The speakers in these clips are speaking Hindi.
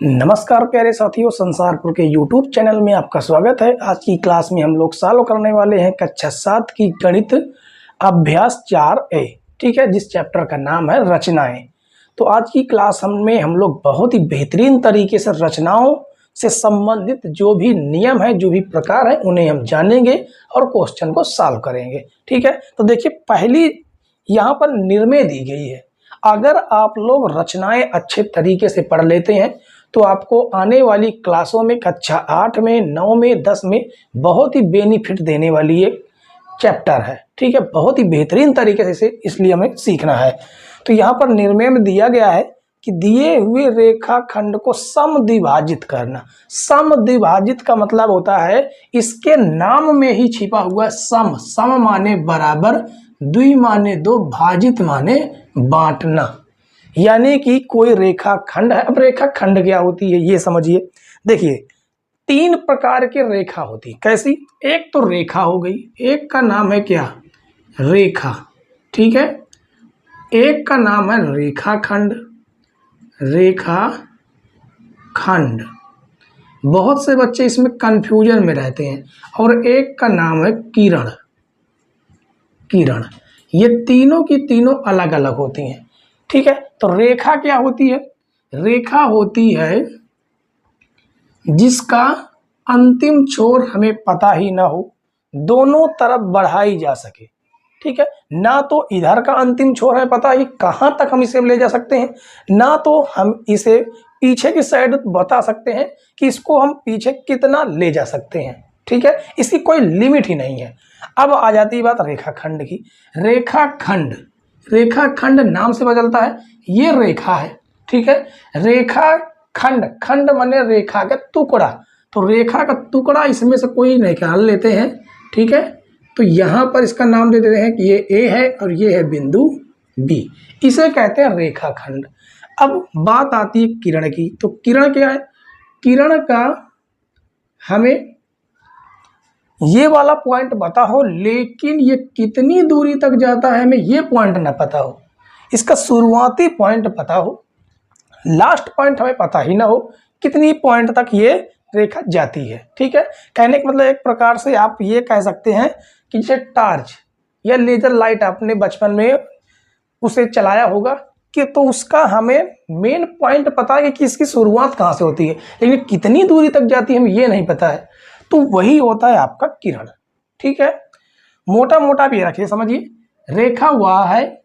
नमस्कार प्यारे साथियों, संसारपुर के YouTube चैनल में आपका स्वागत है। आज की क्लास में हम लोग सॉल्व करने वाले हैं कक्षा 7 की गणित अभ्यास 4A, ठीक है, जिस चैप्टर का नाम है रचनाएं। तो आज की क्लास में हम लोग बहुत ही बेहतरीन तरीके से रचनाओं से संबंधित जो भी नियम है, जो भी प्रकार है, उन्हें हम जानेंगे और क्वेश्चन को सॉल्व करेंगे। ठीक है, तो देखिए पहली यहाँ पर निर्णय दी गई है। अगर आप लोग रचनाएं अच्छे तरीके से पढ़ लेते हैं तो आपको आने वाली क्लासों में कक्षा 8 में, 9 में, 10 में बहुत ही बेनिफिट देने वाली एक चैप्टर है। ठीक है, बहुत ही बेहतरीन तरीके से इसलिए हमें सीखना है। तो यहाँ पर निर्णय में दिया गया है कि दिए हुए रेखाखंड को समद्विभाजित करना। समद्विभाजित का मतलब होता है इसके नाम में ही छिपा हुआ सम। सम माने बराबर, द्वि माने दो, भाजित माने बांटना। यानी कि कोई रेखाखंड है। अब रेखाखंड क्या होती है ये समझिए। देखिए 3 प्रकार की रेखा होती है। कैसी? एक तो रेखा हो गई, एक का नाम है क्या? रेखा। ठीक है, एक का नाम है रेखाखंड। रेखाखंड, बहुत से बच्चे इसमें कंफ्यूजन में रहते हैं। और एक का नाम है किरण। किरण, ये तीनों की तीनों अलग अलग होती हैं। ठीक है, तो रेखा क्या होती है? रेखा होती है जिसका अंतिम छोर हमें पता ही ना हो, दोनों तरफ बढ़ाई जा सके। ठीक है, ना तो इधर का अंतिम छोर है पता ही कहां तक हम इसे ले जा सकते हैं, ना तो हम इसे पीछे की साइड बता सकते हैं कि इसको हम पीछे कितना ले जा सकते हैं। ठीक है, इसकी कोई लिमिट ही नहीं है। अब आ जाती है बात रेखाखंड की। रेखाखंड, रेखाखंड नाम से पता चलता है ये रेखा है। ठीक है, रेखाखंड, खंड माने रेखा का टुकड़ा, तो रेखा का टुकड़ा इसमें से कोई निकाल लेते हैं। ठीक है, तो यहां पर इसका नाम दे देते हैं कि ये ए है और ये है बिंदु बी, इसे कहते हैं रेखाखंड। अब बात आती है किरण की। तो किरण क्या है? किरण का हमें ये वाला पॉइंट पता हो, लेकिन ये कितनी दूरी तक जाता है हमें ये पॉइंट ना पता हो। इसका शुरुआती पॉइंट पता हो, लास्ट पॉइंट हमें पता ही ना हो, कितनी पॉइंट तक ये रेखा जाती है। ठीक है, कहने का मतलब एक प्रकार से आप ये कह सकते हैं कि जैसे टार्च या लेजर लाइट आपने बचपन में उसे चलाया होगा कि तो उसका हमें मेन पॉइंट पता है कि इसकी शुरुआत कहाँ से होती है, लेकिन कितनी दूरी तक जाती है हमें ये नहीं पता है। तो वही होता है आपका किरण। ठीक है, मोटा मोटा भी रखिए, समझिए। रेखा वह है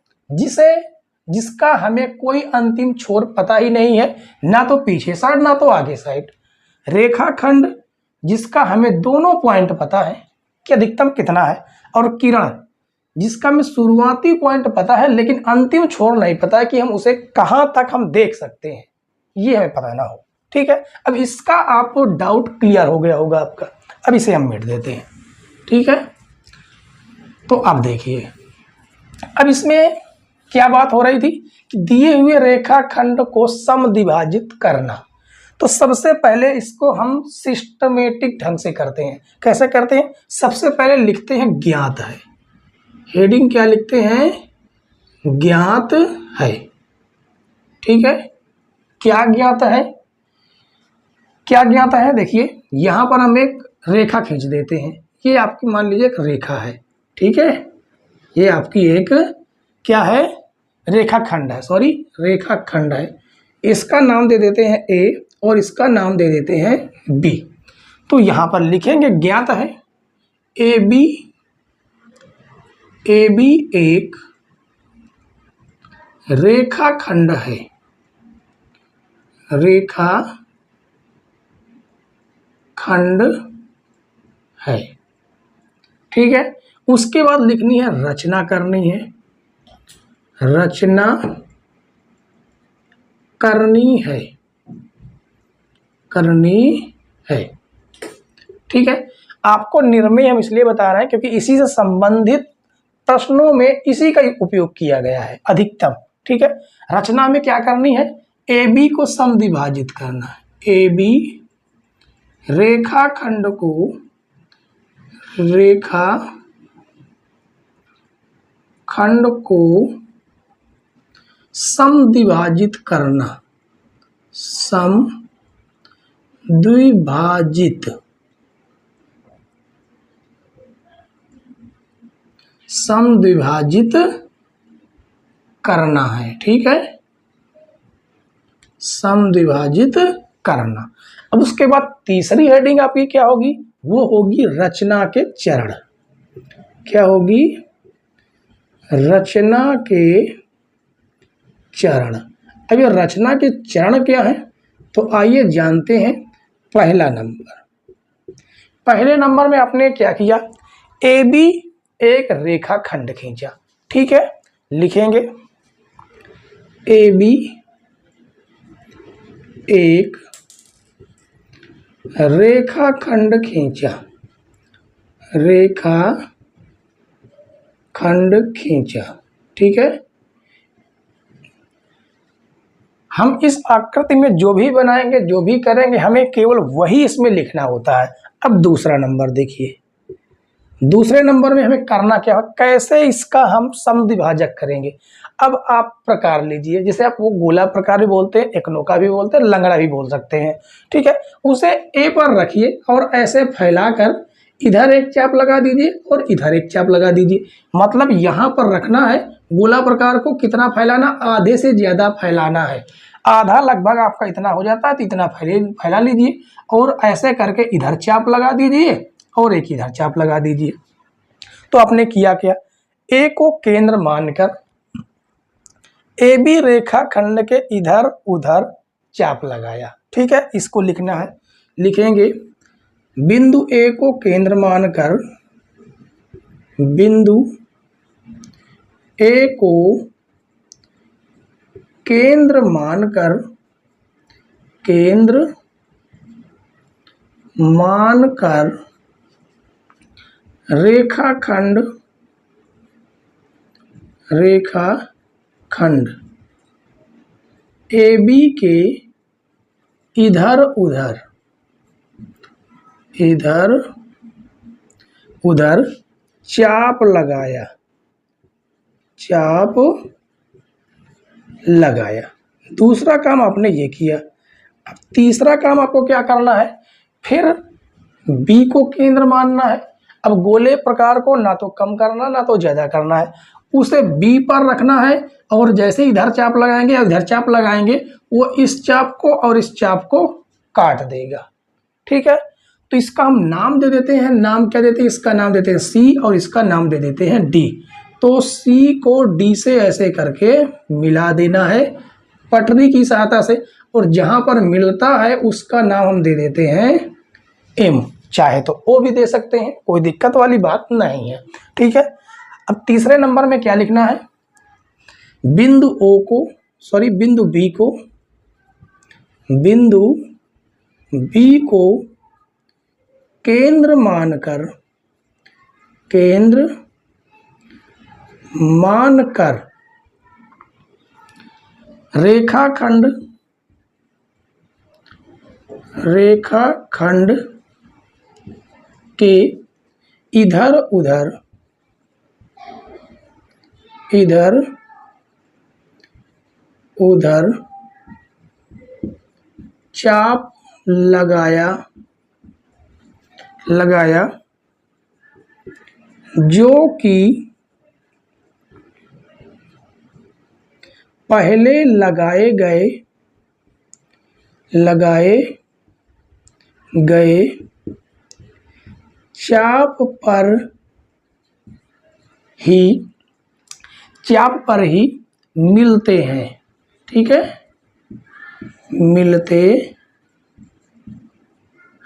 जिसका हमें कोई अंतिम छोर पता ही नहीं है, ना तो पीछे साइड ना तो आगे साइड। रेखाखंड जिसका हमें दोनों पॉइंट पता है कि अधिकतम कितना है। और किरण जिसका हमें शुरुआती पॉइंट पता है लेकिन अंतिम छोर नहीं पता है कि हम उसे कहां तक हम देख सकते हैं, ये हमें पता ना हो। ठीक है, अब इसका आपको डाउट क्लियर हो गया होगा आपका। अब इसे हम मिट देते हैं। ठीक है, तो अब देखिए, अब इसमें क्या बात हो रही थी कि दिए हुए रेखाखंड को समद्विभाजित करना। तो सबसे पहले इसको हम सिस्टमेटिक ढंग से करते हैं। कैसे करते हैं? सबसे पहले लिखते हैं ज्ञात है। हेडिंग क्या लिखते हैं? ज्ञात है। ठीक है, क्या ज्ञात है? क्या ज्ञात है? देखिए यहां पर हम एक रेखा खींच देते हैं। ये आपकी मान लीजिए एक रेखा है। ठीक है, ये आपकी एक क्या है? रेखाखंड है, सॉरी रेखाखंड है। इसका नाम दे देते हैं ए और इसका नाम दे देते हैं बी। तो यहां पर लिखेंगे ज्ञात है ए बी एक रेखाखंड है। रेखाखंड है। ठीक है, उसके बाद लिखनी है रचना करनी है। रचना करनी है, करनी है। ठीक है, आपको निर्णय हम इसलिए बता रहे हैं क्योंकि इसी से संबंधित प्रश्नों में इसी का उपयोग किया गया है अधिकतम। ठीक है, रचना में क्या करनी है? ए बी को समद्विभाजित करना है। ए बी रेखाखंड को समद्विभाजित करना। समद्विभाजित द्विभाजित समद्विभाजित करना है। ठीक है, समद्विभाजित करना। अब उसके बाद तीसरी हेडिंग आपकी क्या होगी, वो होगी रचना के चरण। क्या होगी, रचना के चरण। अब ये रचना के चरण क्या है, तो आइए जानते हैं। पहला नंबर, पहले नंबर में आपने क्या किया, ए बी एक रेखाखंड खींचा। ठीक है, लिखेंगे ए बी एक रेखाखंड खींचा, रेखाखंड खींचा। ठीक है, हम इस आकृति में जो भी बनाएंगे, जो भी करेंगे, हमें केवल वही इसमें लिखना होता है। अब दूसरा नंबर देखिए, दूसरे नंबर में हमें करना क्या है, कैसे इसका हम समद्विभाजक करेंगे। अब आप प्रकार लीजिए, जैसे आप वो गोला प्रकार भी बोलते हैं, एकनोका भी बोलते हैं, लंगड़ा भी बोल सकते हैं। ठीक है, उसे ए पर रखिए और ऐसे फैलाकर इधर एक चाप लगा दीजिए और इधर एक चाप लगा दीजिए। मतलब यहाँ पर रखना है, गोला प्रकार को कितना फैलाना, आधे से ज़्यादा फैलाना है। आधा लगभग आपका इतना हो जाता है, तो इतना फैला लीजिए और ऐसे करके इधर चाप लगा दीजिए और एक इधर चाप लगा दीजिए। तो आपने किया क्या, ए को केंद्र मानकर ए बी रेखाखंड के इधर उधर चाप लगाया। ठीक है, इसको लिखना है, लिखेंगे बिंदु ए को केंद्र मानकर, बिंदु ए को केंद्र मानकर, केंद्र मानकर रेखाखंड, रेखाखंड ए बी के इधर उधर, इधर उधर चाप लगाया, चाप लगाया। दूसरा काम आपने ये किया। अब तीसरा काम आपको क्या करना है, फिर बी को केंद्र मानना है। अब गोले प्रकार को ना तो कम करना ना तो ज़्यादा करना है, उसे बी पर रखना है और जैसे इधर चाप लगाएंगे या इधर चाप लगाएंगे, वो इस चाप को और इस चाप को काट देगा। ठीक है, तो इसका हम नाम दे देते हैं, नाम क्या देते हैं, इसका नाम देते हैं सी और इसका नाम दे देते हैं डी। तो सी को डी से ऐसे करके मिला देना है पटरी की सहायता से, और जहाँ पर मिलता है उसका नाम हम दे देते हैं एम, चाहे तो ओ भी दे सकते हैं, कोई दिक्कत वाली बात नहीं है। ठीक है, अब तीसरे नंबर में क्या लिखना है, बिंदु ओ को, सॉरी बिंदु बी को, बिंदु बी को केंद्र मानकर, केंद्र मानकर रेखाखंड, रेखाखंड के इधर उधर, इधर उधर चाप लगाया, लगाया, जो कि पहले लगाए गए, लगाए गए चाप पर ही, चाप पर ही मिलते हैं। ठीक है, मिलते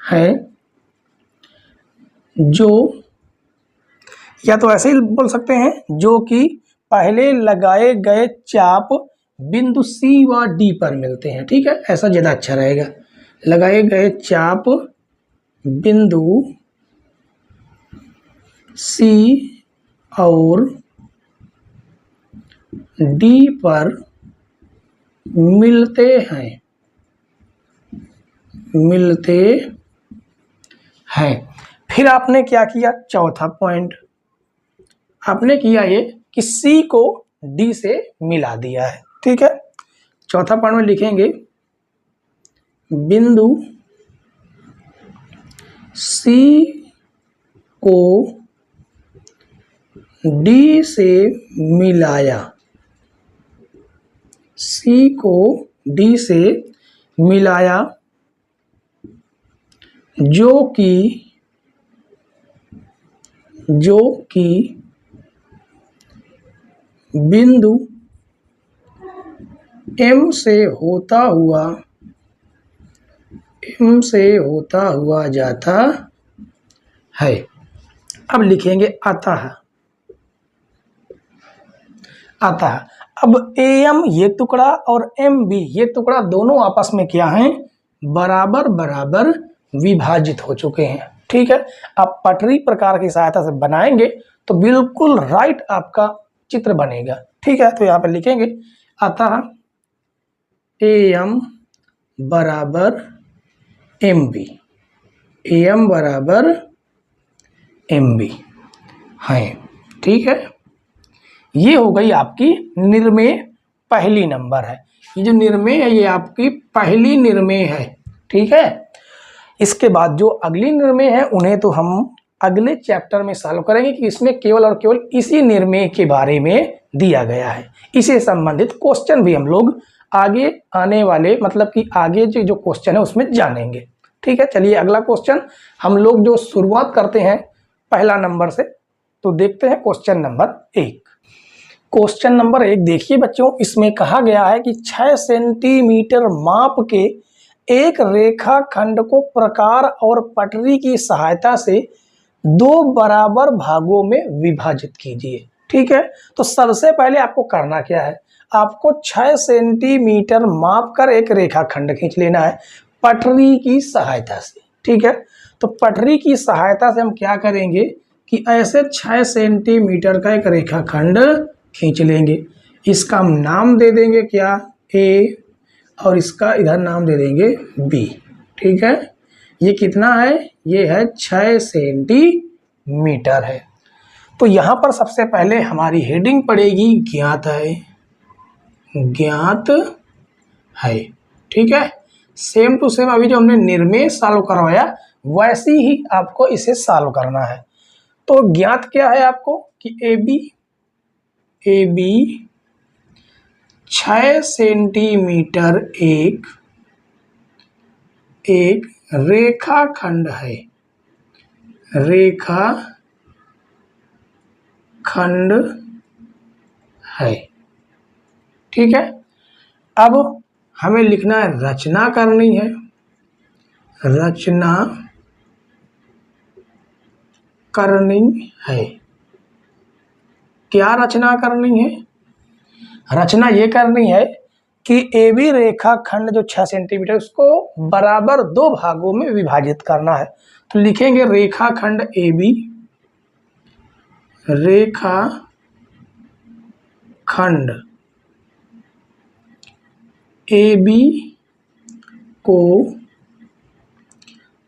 हैं, जो, या तो ऐसे ही बोल सकते हैं, जो कि पहले लगाए गए चाप बिंदु सी व डी पर मिलते हैं। ठीक है, ऐसा ज़्यादा अच्छा रहेगा। लगाए गए चाप बिंदु सी और डी पर मिलते हैं, मिलते हैं। फिर आपने क्या किया, चौथा पॉइंट आपने किया ये कि सी को डी से मिला दिया है। ठीक है, चौथा पॉइंट में लिखेंगे बिंदु सी को डी से मिलाया, सी को डी से मिलाया, जो कि बिंदु M से होता हुआ जाता है। अब लिखेंगे अतः। अब AM ये टुकड़ा और MB ये टुकड़ा दोनों आपस में क्या हैं, बराबर बराबर विभाजित हो चुके हैं। ठीक है, आप पटरी प्रकार की सहायता से बनाएंगे तो बिल्कुल राइट आपका चित्र बनेगा। ठीक है, तो यहाँ पर लिखेंगे अतः AM बराबर MB, AM बराबर MB है। ठीक है, ये हो गई आपकी निर्मेय पहली नंबर है। ये जो निर्मेय है ये आपकी पहली निर्मेय है। ठीक है, इसके बाद जो अगली निर्मेय है उन्हें तो हम अगले चैप्टर में सॉल्व करेंगे कि इसमें केवल और केवल इसी निर्मेय के बारे में दिया गया है। इसे संबंधित क्वेश्चन भी हम लोग आगे आने वाले मतलब कि आगे जो क्वेश्चन है उसमें जानेंगे। ठीक है, चलिए अगला क्वेश्चन हम लोग जो शुरुआत करते हैं पहला नंबर से, तो देखते हैं क्वेश्चन नंबर 1। क्वेश्चन नंबर 1 देखिए बच्चों, इसमें कहा गया है कि 6 सेंटीमीटर माप के एक रेखाखंड को प्रकार और पटरी की सहायता से 2 बराबर भागों में विभाजित कीजिए। ठीक है, तो सबसे पहले आपको करना क्या है, आपको 6 सेंटीमीटर माप कर एक रेखाखंड खींच लेना है पटरी की सहायता से। ठीक है, तो पटरी की सहायता से हम क्या करेंगे कि ऐसे 6 सेंटीमीटर का एक रेखाखंड खींच लेंगे। इसका हम नाम दे देंगे क्या, A, और इसका इधर नाम दे देंगे B। ठीक है, ये कितना है, ये है 6 सेंटीमीटर है। तो यहाँ पर सबसे पहले हमारी हेडिंग पड़ेगी ज्ञात है, ज्ञात है। ठीक है, सेम टू सेम अभी जो हमने निर्मेय सॉल्व करवाया वैसे ही आपको इसे सॉल्व करना है। तो ज्ञात क्या है आपको कि AB 6 सेंटीमीटर एक रेखाखंड है, रेखाखंड है। ठीक है, अब हमें लिखना है, रचना करनी है, रचना करनी है। क्या रचना करनी है, रचना ये करनी है कि AB रेखाखंड जो 6 सेंटीमीटर उसको बराबर 2 भागों में विभाजित करना है। तो लिखेंगे रेखाखंड AB, रेखाखंड AB को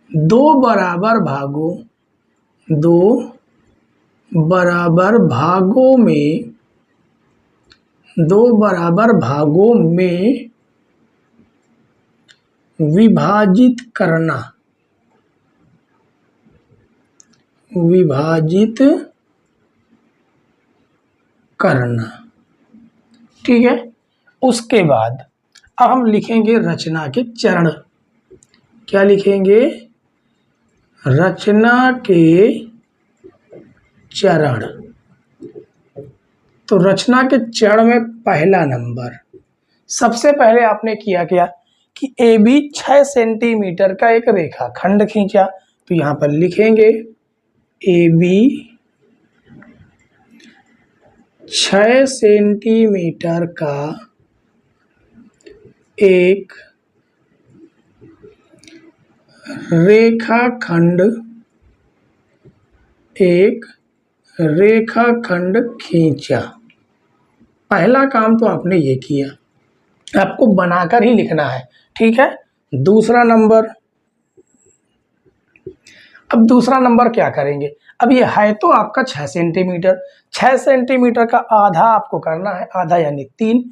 2 बराबर भागों में विभाजित करना। ठीक है, उसके बाद अब हम लिखेंगे रचना के चरण। क्या लिखेंगे, रचना के चरण। तो रचना के चरण में पहला नंबर, सबसे पहले आपने किया क्या कि AB 6 सेंटीमीटर का एक रेखाखंड खींचा। तो यहाँ पर लिखेंगे AB 6 सेंटीमीटर का एक रेखाखंड खींचा। पहला काम तो आपने ये किया, आपको बनाकर ही लिखना है। ठीक है, दूसरा नंबर, अब दूसरा नंबर क्या करेंगे, अब ये है तो आपका 6 सेंटीमीटर, 6 सेंटीमीटर का आधा आपको करना है, आधा यानी 3।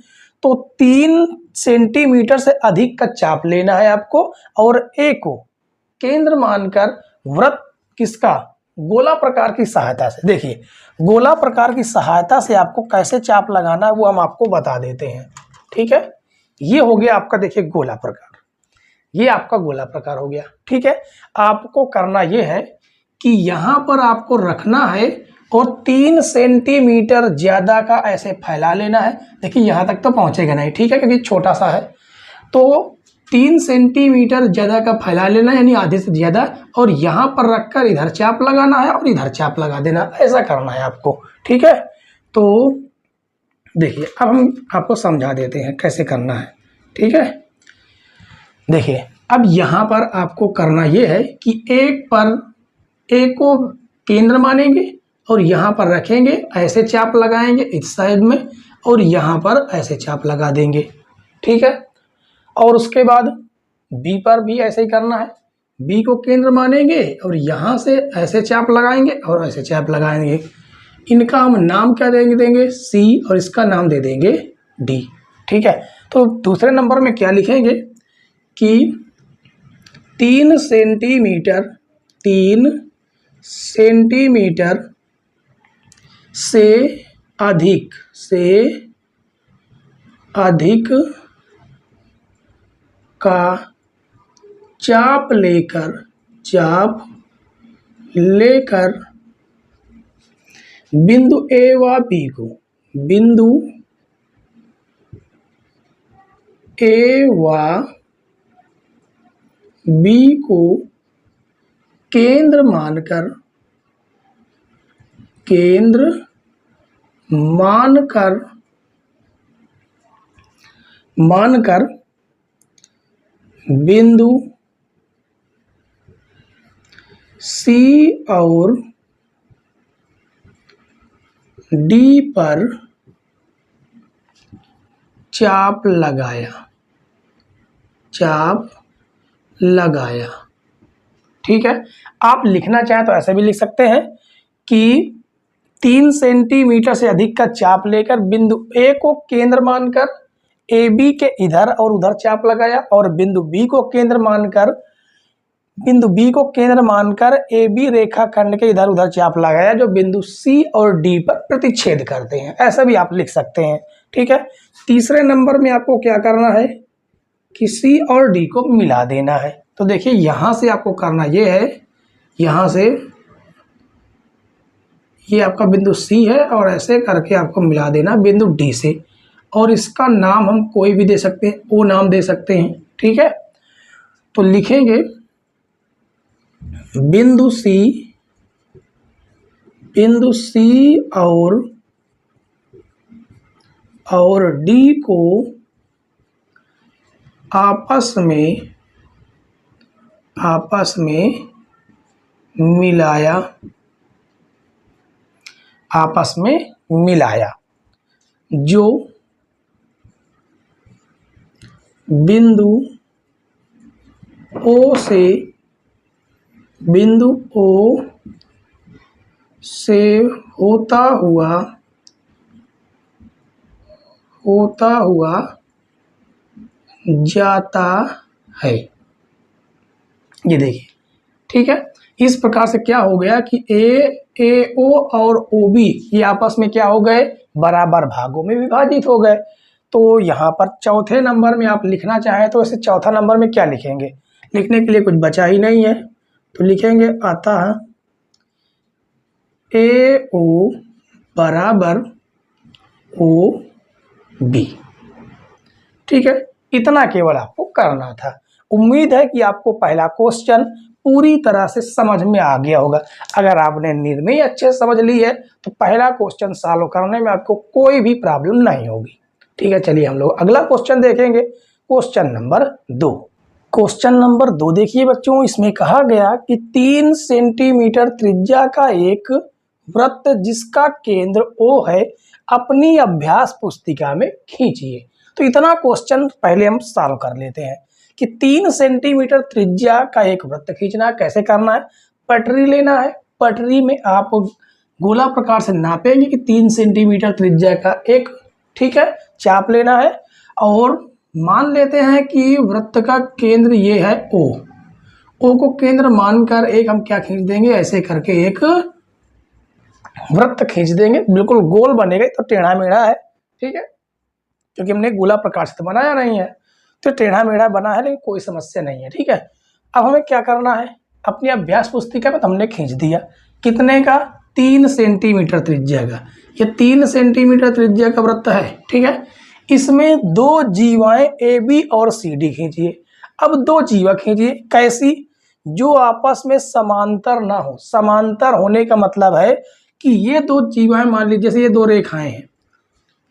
तो 3 सेंटीमीटर से अधिक का चाप लेना है आपको और A को केंद्र मानकर वृत्त किसका, गोला प्रकार की सहायता से। देखिए गोला प्रकार की सहायता से आपको कैसे चाप लगाना है वो हम आपको बता देते हैं। ठीक है, ये हो गया आपका, देखिए गोला प्रकार, ये आपका गोला प्रकार हो गया। ठीक है, आपको करना ये है कि यहां पर आपको रखना है और 3 सेंटीमीटर ज्यादा का ऐसे फैला लेना है। देखिए यहां तक तो पहुंचेगा नहीं, ठीक है, क्योंकि छोटा सा है। तो 3 सेंटीमीटर ज्यादा का फैला लेना यानी आधे से ज्यादा, और यहां पर रखकर इधर चाप लगाना है और इधर चाप लगा देना, ऐसा करना है आपको। ठीक है, तो देखिए अब हम आपको समझा देते हैं कैसे करना है। ठीक है, देखिए अब यहां पर आपको करना यह है कि एक पर एक को केंद्र मानेंगे और यहां पर रखेंगे, ऐसे चाप लगाएंगे इस साइड में और यहां पर ऐसे चाप लगा देंगे। ठीक है, और उसके बाद बी पर भी ऐसे ही करना है, बी को केंद्र मानेंगे और यहां से ऐसे चाप लगाएंगे और ऐसे चाप लगाएंगे। इनका हम नाम क्या देंगे सी, और इसका नाम दे देंगे डी। ठीक है, तो दूसरे नंबर में क्या लिखेंगे कि 3 सेंटीमीटर से अधिक का चाप लेकर बिंदु ए व बी को केंद्र मानकर बिंदु सी और डी पर चाप लगाया। ठीक है, आप लिखना चाहें तो ऐसे भी लिख सकते हैं कि 3 सेंटीमीटर से अधिक का चाप लेकर बिंदु ए को केंद्र मानकर ए बी के इधर और उधर चाप लगाया, और बिंदु बी को केंद्र मानकर ए बी रेखा खंड के इधर उधर चाप लगाया जो बिंदु सी और डी पर प्रतिच्छेद करते हैं। ऐसा भी आप लिख सकते हैं। ठीक है, तीसरे नंबर में आपको क्या करना है कि सी और डी को मिला देना है। तो देखिए यहां से आपको करना ये है, यहां से ये आपका बिंदु सी है और ऐसे करके आपको मिला देना बिंदु डी से, और इसका नाम हम कोई भी दे सकते हैं, ओ नाम दे सकते हैं। ठीक है, तो लिखेंगे बिंदु सी और डी को आपस में मिलाया जो बिंदु ओ से होता हुआ जाता है। ये देखिए, ठीक है, इस प्रकार से क्या हो गया कि ए ओ और ओ बी ये आपस में क्या हो गए, बराबर भागों में विभाजित हो गए। तो यहाँ पर चौथे नंबर में आप लिखना चाहें तो ऐसे चौथा नंबर में क्या लिखेंगे, लिखने के लिए कुछ बचा ही नहीं है, तो लिखेंगे अतः ए ओ बराबर ओ बी। ठीक है, इतना केवल आपको करना था। उम्मीद है कि आपको पहला क्वेश्चन पूरी तरह से समझ में आ गया होगा। अगर आपने निर्णय अच्छे से समझ ली है तो पहला क्वेश्चन सॉल्व करने में आपको कोई भी प्रॉब्लम नहीं होगी। ठीक है, चलिए हम लोग अगला क्वेश्चन देखेंगे, क्वेश्चन नंबर 2। क्वेश्चन नंबर 2 देखिए बच्चों, इसमें कहा गया कि 3 सेंटीमीटर त्रिज्या का एक वृत्त जिसका केंद्र O है अपनी अभ्यास पुस्तिका में खींचिए। तो इतना क्वेश्चन पहले हम सॉल्व कर लेते हैं कि 3 सेंटीमीटर त्रिज्या का एक वृत्त खींचना कैसे करना है। पटरी लेना है, पटरी में आप गोला प्रकार से नापेंगे कि 3 सेंटीमीटर त्रिज्या का एक, ठीक है, चाप लेना है, और मान लेते हैं कि वृत्त का केंद्र ये है O ओ को केंद्र मानकर एक हम क्या खींच देंगे, ऐसे करके एक वृत्त खींच देंगे, बिल्कुल गोल बनेगा। तो टेढ़ा मेढ़ा है, ठीक है, क्योंकि हमने गोला प्रकार से तो बनाया नहीं है, तो टेढ़ा मेढ़ा बना है, लेकिन कोई समस्या नहीं है, ठीक है। अब हमें क्या करना है, अपनी अभ्यास पुस्तिका में तो हमने खींच दिया, कितने का, 3 सेंटीमीटर त्रिज्या का। ये 3 सेंटीमीटर त्रिज्या का वृत्त है, ठीक है। इसमें 2 जीवाएं ए बी और सी डी खींचिए। अब 2 जीवा खींचिए, कैसी, जो आपस में समांतर ना हो। समांतर होने का मतलब है कि ये 2 जीवाएं, मान लीजिए जैसे ये 2 रेखाएं हैं,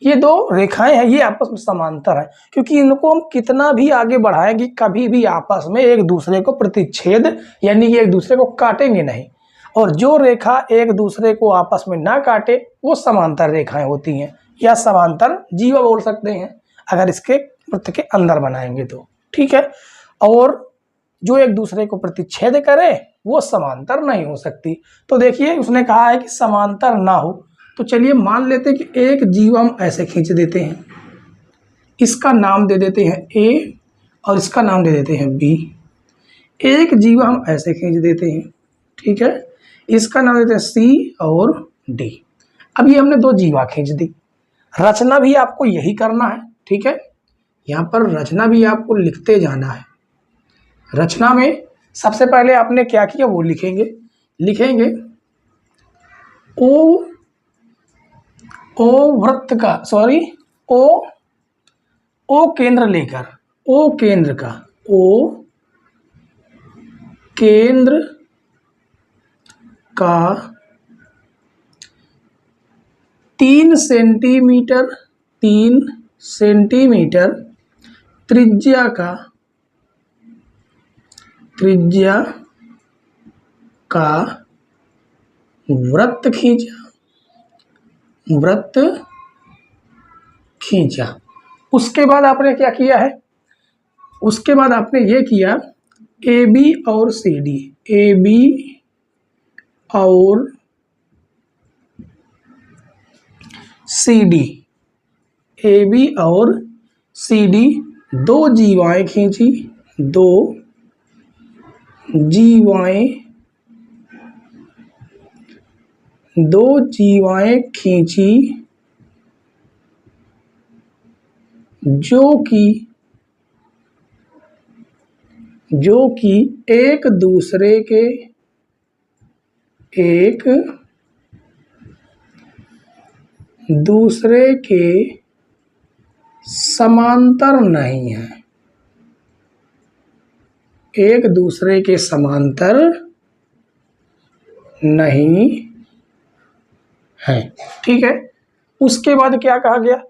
ये 2 रेखाएं हैं, ये आपस में समांतर है, क्योंकि इनको हम कितना भी आगे बढ़ाएंगे कभी भी आपस में एक दूसरे को प्रतिच्छेद यानी कि एक दूसरे को काटेंगे नहीं। और जो रेखा एक दूसरे को आपस में ना काटे वो समांतर रेखाएं होती हैं, या समांतर जीवा बोल सकते हैं अगर इसके वृत्त के अंदर बनाएंगे तो, ठीक है। और जो एक दूसरे को प्रतिच्छेद करे वो समांतर नहीं हो सकती। तो देखिए उसने कहा है कि समांतर ना हो, तो चलिए मान लेते हैं कि एक जीवा हम ऐसे खींच देते हैं, इसका नाम दे देते हैं ए और इसका नाम दे देते हैं बी। एक जीवा हम ऐसे खींच देते हैं, ठीक है, इसका नाम देते हैं सी और डी। अब ये हमने 2 जीवा खींच दी। रचना भी आपको यही करना है, ठीक है, यहाँ पर रचना भी आपको लिखते जाना है। रचना में सबसे पहले आपने क्या किया वो लिखेंगे, ओ वृत्त का, सॉरी, ओ केंद्र लेकर, ओ केंद्र का 3 सेंटीमीटर त्रिज्या का वृत्त खींचा। उसके बाद आपने क्या किया है, उसके बाद आपने ये किया, ए बी और सी डी, ए बी और सी डी, ए बी और सी डी 2 जीवाएं खींची, 2 जीवाएं खींची जो कि एक दूसरे के समांतर नहीं है, एक दूसरे के समांतर नहीं है, ठीक है। उसके बाद क्या कहा गया,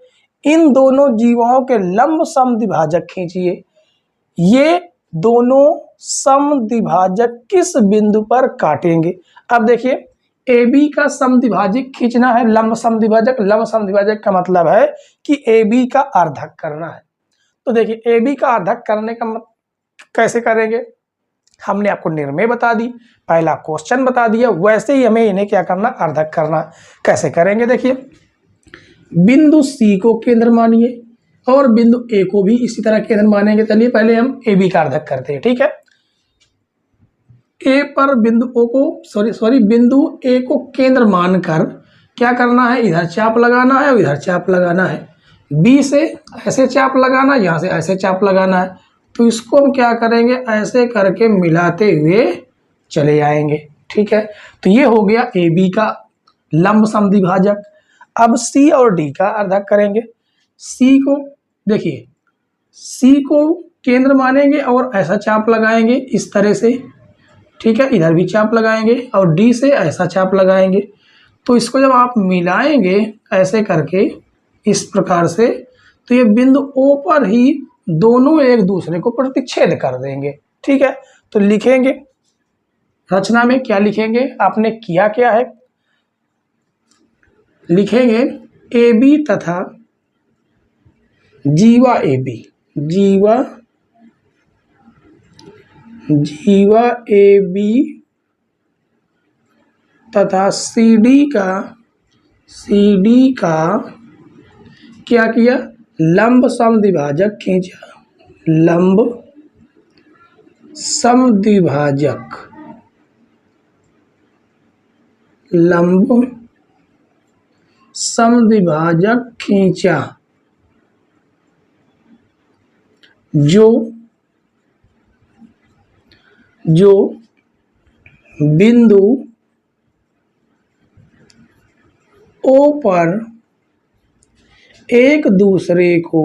इन दोनों जीवों के लंब समद्विभाजक खींचिए। ये दोनों समद्विभाजक किस बिंदु पर काटेंगे। अब देखिए ए बी का समद्विभाजक खींचना है, लंब समद्विभाजक का मतलब है कि ए बी का अर्धक करना है। तो देखिए ए बी का अर्धक करने का कैसे करेंगे, हमने आपको निर्णय बता दी, पहला क्वेश्चन बता दिया, वैसे ही हमें इन्हें क्या करना, अर्धक करना। कैसे करेंगे, देखिए बिंदु सी को केंद्र मानिए और बिंदु ए को भी इसी तरह केंद्र मानेंगे। चलिए पहले हम ए बी का अर्धक करते हैं, ठीक है। ए पर बिंदु ओ को बिंदु ए को केंद्र मानकर क्या करना है, इधर चाप लगाना है और इधर चाप लगाना है। बी से ऐसे चाप लगाना, यहाँ से ऐसे चाप लगाना है। तो इसको हम क्या करेंगे, ऐसे करके मिलाते हुए चले आएंगे, ठीक है। तो ये हो गया ए बी का लंब समद्विभाजक। अब सी और डी का अर्धक करेंगे। सी को देखिए, सी को केंद्र मानेंगे और ऐसा चाप लगाएंगे इस तरह से, ठीक है, इधर भी चाप लगाएंगे और डी से ऐसा चाप लगाएंगे। तो इसको जब आप मिलाएंगे ऐसे करके इस प्रकार से, तो ये बिंदु ओ पर ही दोनों एक दूसरे को प्रतिच्छेद कर देंगे, ठीक है। तो लिखेंगे रचना में क्या लिखेंगे, आपने किया क्या है, लिखेंगे ए बी तथा जीवा ए बी, जीवा ए बी तथा सी डी का क्या किया, लंब समद्विभाजक खींचा, लंब समद्विभाजक लंब समद्विभाजक खींचा जो बिंदु O पर एक दूसरे को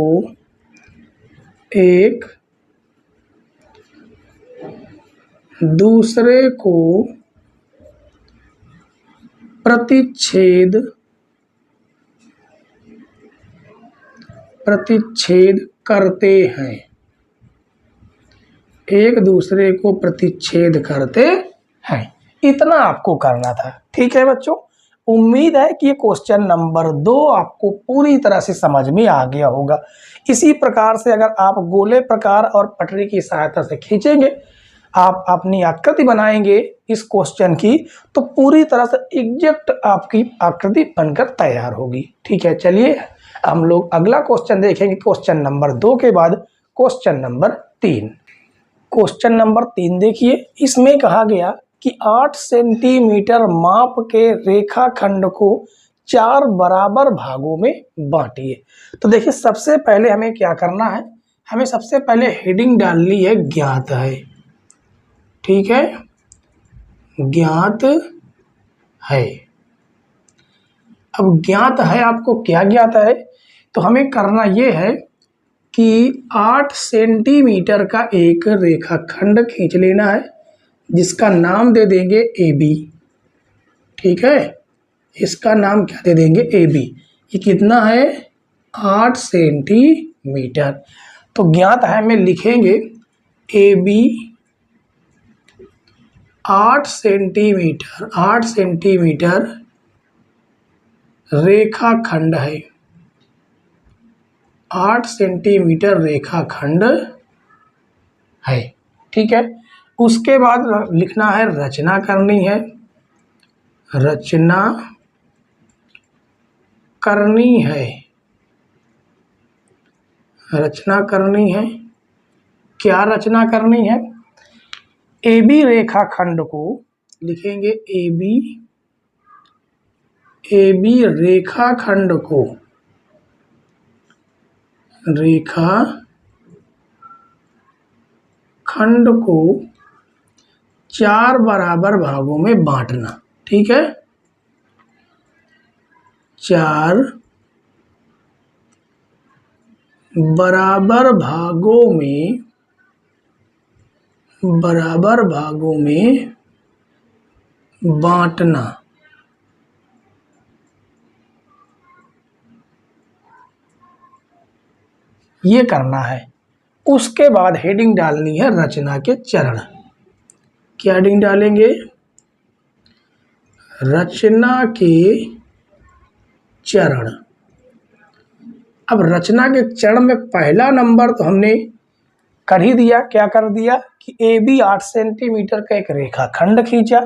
प्रतिच्छेद करते हैं, एक दूसरे को प्रतिच्छेद करते हैं। इतना आपको करना था। ठीक है बच्चों, उम्मीद है कि ये क्वेश्चन नंबर 2 आपको पूरी तरह से समझ में आ गया होगा। इसी प्रकार से अगर आप गोले प्रकार और पटरी की सहायता से खींचेंगे, आप अपनी आकृति बनाएंगे इस क्वेश्चन की, तो पूरी तरह से एग्जैक्ट आपकी आकृति बनकर तैयार होगी। ठीक है, चलिए हम लोग अगला क्वेश्चन देखेंगे। क्वेश्चन नंबर 2 के बाद क्वेश्चन नंबर 3। क्वेश्चन नंबर 3 देखिए, इसमें कहा गया कि 8 सेंटीमीटर माप के रेखाखंड को 4 बराबर भागों में बांटिए। तो देखिए, सबसे पहले हमें क्या करना है, हमें सबसे पहले हेडिंग डालनी है ज्ञात है। ठीक है, ज्ञात है। अब ज्ञात है, आपको क्या ज्ञात है, तो हमें करना ये है कि 8 सेंटीमीटर का एक रेखाखंड खींच लेना है, जिसका नाम दे देंगे AB। ठीक है, इसका नाम क्या दे देंगे, AB। ये कितना है, 8 सेंटीमीटर। तो ज्ञात है में लिखेंगे AB 8 सेंटीमीटर रेखाखंड है, 8 सेंटीमीटर रेखाखंड है। ठीक है, उसके बाद लिखना है रचना करनी है, रचना करनी है, रचना करनी है। क्या रचना करनी है, AB रेखाखंड को लिखेंगे AB रेखाखंड को रेखाखंड को 4 बराबर भागों में बांटना। ठीक है, 4 बराबर भागों में बांटना। ये करना है। उसके बाद हेडिंग डालनी है रचना के चरण। क्या हेडिंग डालेंगे, रचना के चरण। अब रचना के चरण में पहला नंबर तो हमने कर ही दिया। क्या कर दिया कि AB 8 सेंटीमीटर का एक रेखाखंड खींचा।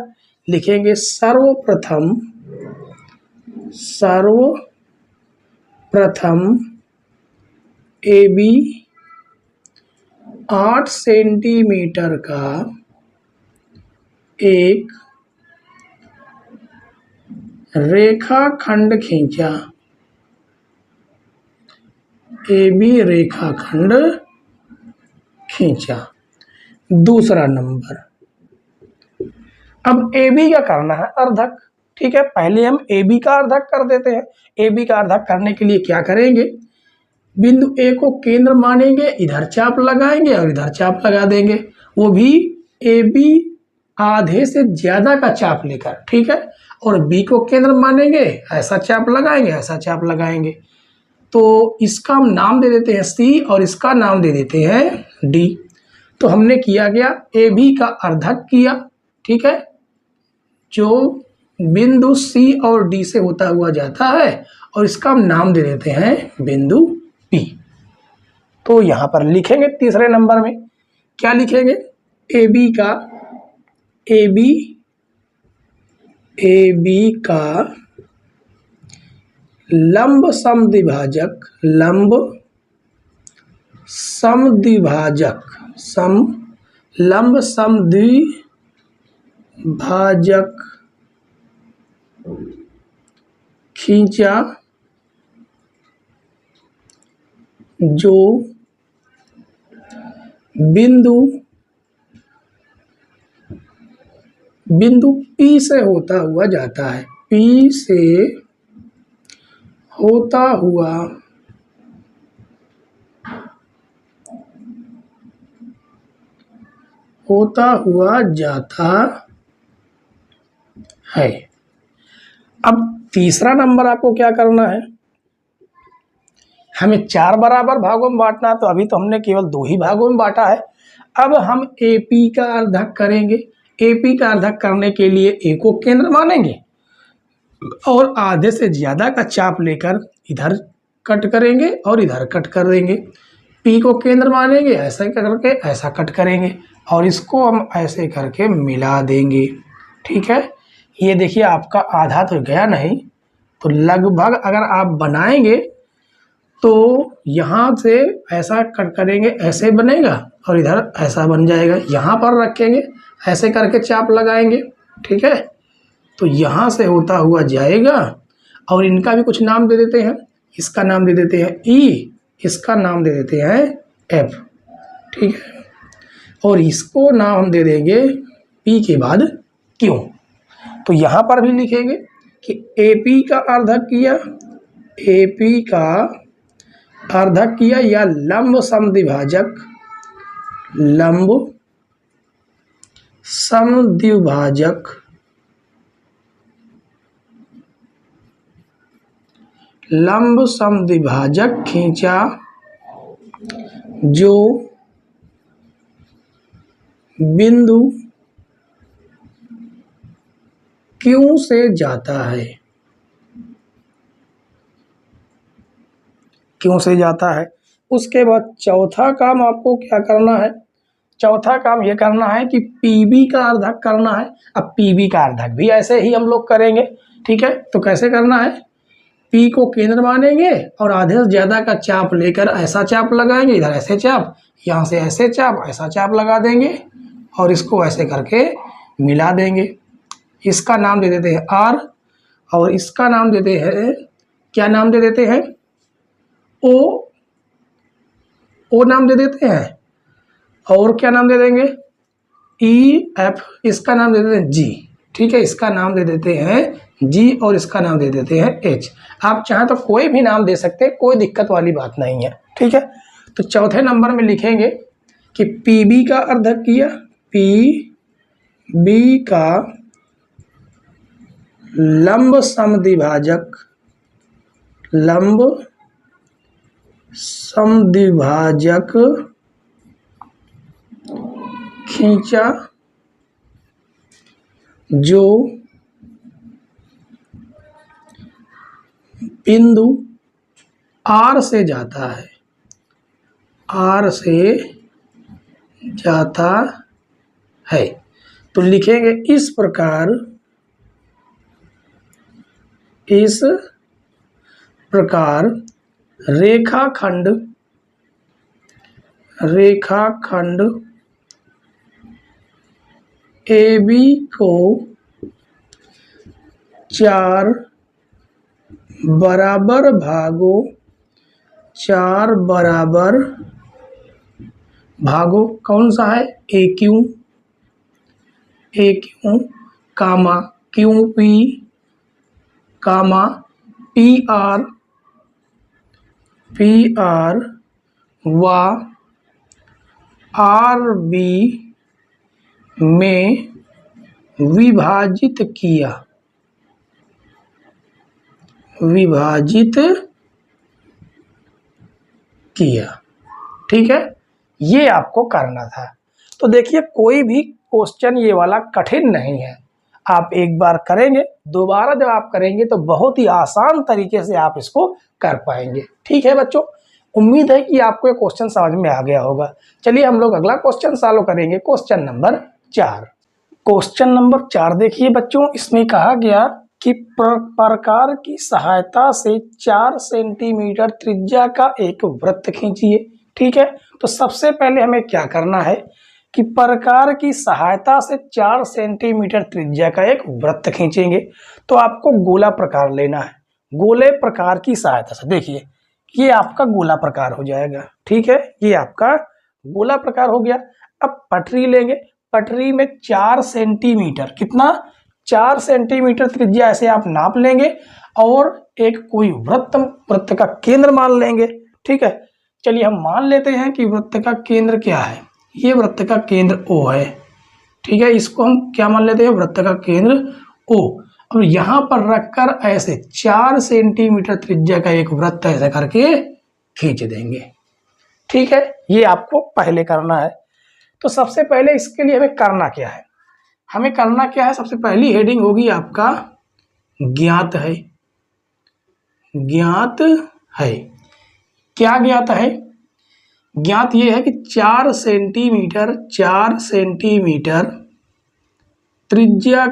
लिखेंगे सर्वप्रथम AB 8 सेंटीमीटर का एक रेखाखंड खींचा, AB रेखाखंड खींचा। दूसरा नंबर, अब AB का करना है अर्धक। ठीक है, पहले हम AB का अर्धक कर देते हैं। AB का अर्धक करने के लिए क्या करेंगे, बिंदु A को केंद्र मानेंगे, इधर चाप लगाएंगे और इधर चाप लगा देंगे, वो भी AB आधे से ज्यादा का चाप लेकर। ठीक है, और B को केंद्र मानेंगे, ऐसा चाप लगाएंगे, ऐसा चाप लगाएंगे। तो इसका हम नाम दे देते हैं C और इसका नाम दे देते हैं D। तो हमने किया गया AB का अर्धक किया। ठीक है, जो बिंदु C और D से होता हुआ जाता है, और इसका हम नाम दे देते हैं बिंदु P। तो यहां पर लिखेंगे तीसरे नंबर में क्या लिखेंगे, AB का लंब लंब समद्विभाजक खींचा जो बिंदु P से होता हुआ जाता है, P से होता हुआ जाता है। अब तीसरा नंबर आपको क्या करना है, हमें 4 बराबर भागों में बांटना है, तो अभी तो हमने केवल 2 ही भागों में बांटा है। अब हम AP का अर्धक करेंगे। AP का अर्धक करने के लिए A को केंद्र मानेंगे और आधे से ज़्यादा का चाप लेकर इधर कट करेंगे और इधर कट कर देंगे। P को केंद्र मानेंगे, ऐसा करके ऐसा कट करेंगे और इसको हम ऐसे करके मिला देंगे। ठीक है, ये देखिए आपका आधा तो गया नहीं, तो लगभग अगर आप बनाएंगे तो यहाँ से ऐसा कट करेंगे, ऐसे बनेगा और इधर ऐसा बन जाएगा। यहाँ पर रखेंगे, ऐसे करके चाप लगाएंगे। ठीक है, तो यहाँ से होता हुआ जाएगा और इनका भी कुछ नाम दे देते हैं। इसका नाम दे देते हैं E, इसका नाम दे देते हैं F। ठीक है, और इसको नाम हम दे देंगे P के बाद Q। तो यहाँ पर भी लिखेंगे कि AP का अर्धक किया, AP का अर्धक किया या लंब समद्विभाजक लंब समद्विभाजक खींचा जो बिंदु Q से जाता है, Q से जाता है। उसके बाद चौथा काम आपको क्या करना है, चौथा काम ये करना है कि PB का अर्धक करना है। अब PB का अर्धक भी ऐसे ही हम लोग करेंगे। ठीक है, तो कैसे करना है, P को केंद्र मानेंगे और आधे से ज़्यादा का चाप लेकर ऐसा चाप लगाएंगे, इधर ऐसे चाप, यहाँ से ऐसे चाप, ऐसा चाप लगा देंगे और इसको ऐसे करके मिला देंगे। इसका नाम दे देते हैं R और इसका नाम देते हैं, क्या नाम दे देते हैं, O नाम दे देते हैं और क्या नाम दे देंगे, EF, इसका नाम दे देते हैं G। ठीक है, इसका नाम दे देते हैं G और इसका नाम दे देते हैं H। आप चाहें तो कोई भी नाम दे सकते हैं, कोई दिक्कत वाली बात नहीं है। ठीक है, तो चौथे नंबर में लिखेंगे कि PB का अर्धक किया, PB का लंब समद्विभाजक खींचा जो बिंदु R से जाता है, R से जाता है। तो लिखेंगे इस प्रकार रेखाखंड AB को 4 बराबर भागों कौन सा है, AQ, कामा QP, कामा PR व RB में विभाजित किया। ठीक है, ये आपको करना था। तो देखिए कोई भी क्वेश्चन ये वाला कठिन नहीं है, आप एक बार करेंगे, दोबारा जब आप करेंगे तो बहुत ही आसान तरीके से आप इसको कर पाएंगे। ठीक है बच्चों, उम्मीद है कि आपको ये क्वेश्चन समझ में आ गया होगा। चलिए हम लोग अगला क्वेश्चन सॉल्व करेंगे, क्वेश्चन नंबर 4। क्वेश्चन नंबर 4 देखिए बच्चों, इसमें कहा गया कि प्रकार की सहायता से 4 सेंटीमीटर त्रिज्या का एक वृत्त खींचिए। ठीक है, तो सबसे पहले हमें क्या करना है कि प्रकार की सहायता से 4 सेंटीमीटर त्रिज्या का एक वृत्त खींचेंगे। तो आपको गोला प्रकार लेना है। गोले प्रकार की सहायता से, देखिए ये आपका गोला प्रकार हो जाएगा, ठीक है, ये आपका गोला प्रकार हो गया। अब पटरी लेंगे, पटरी में 4 सेंटीमीटर, कितना, 4 सेंटीमीटर त्रिज्या ऐसे आप नाप लेंगे और एक कोई वृत्त का केंद्र मान लेंगे, ठीक है। चलिए हम मान लेते हैं कि वृत्त का केंद्र क्या है, ये वृत्त का केंद्र O है, ठीक है, इसको हम क्या मान लेते हैं, वृत्त का केंद्र O। अब यहां पर रखकर ऐसे 4 सेंटीमीटर त्रिज्या का एक वृत्त ऐसा करके खींच देंगे, ठीक है। ये आपको पहले करना है। तो सबसे पहले इसके लिए हमें करना क्या है, हमें करना क्या है, सबसे पहली हेडिंग होगी आपका ज्ञात है। ज्ञात है, क्या ज्ञात है, ज्ञात ये है कि 4 सेंटीमीटर त्रिज्या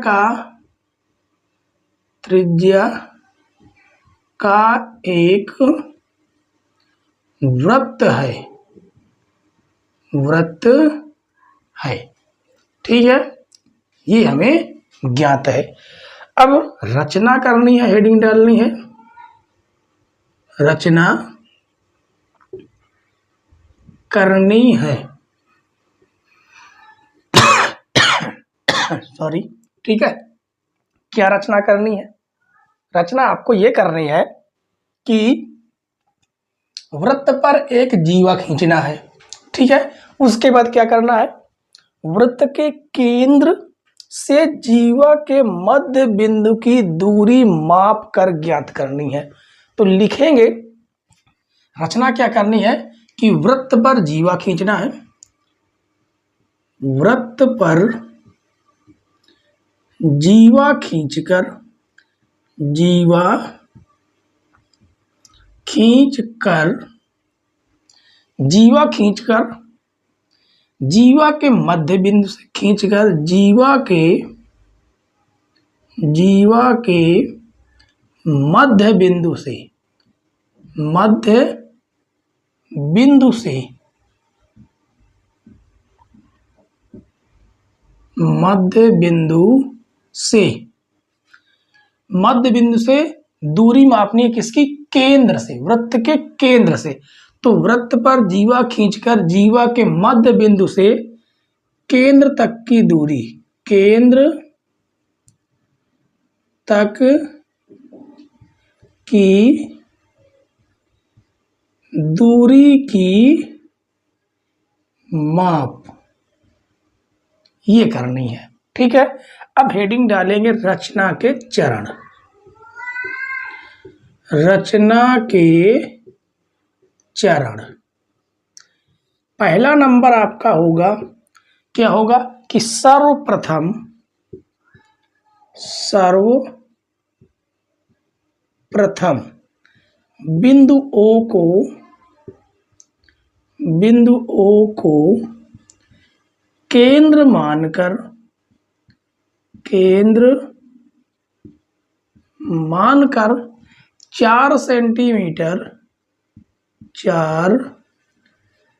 का एक वृत्त है, ठीक है, ये हमें ज्ञात है। अब रचना करनी है, हेडिंग डालनी है, रचना करनी है सॉरी, ठीक है। क्या रचना करनी है, रचना आपको ये करनी है कि वृत्त पर एक जीवा खींचना है, ठीक है। उसके बाद क्या करना है, वृत्त के केंद्र से जीवा के मध्य बिंदु की दूरी माप कर ज्ञात करनी है। तो लिखेंगे, रचना क्या करनी है कि वृत्त पर जीवा खींचना है, वृत्त पर जीवा खींचकर जीवा के मध्य बिंदु से खींचकर जीवा के मध्य बिंदु से दूरी मापनी है, किसकी, केंद्र से, वृत्त के केंद्र से। तो वृत्त पर जीवा खींचकर जीवा के मध्य बिंदु से केंद्र तक की दूरी की माप ये करनी है, ठीक है। अब हेडिंग डालेंगे रचना के चरण। पहला नंबर आपका होगा, क्या होगा कि सर्वप्रथम बिंदु O को केंद्र मानकर 4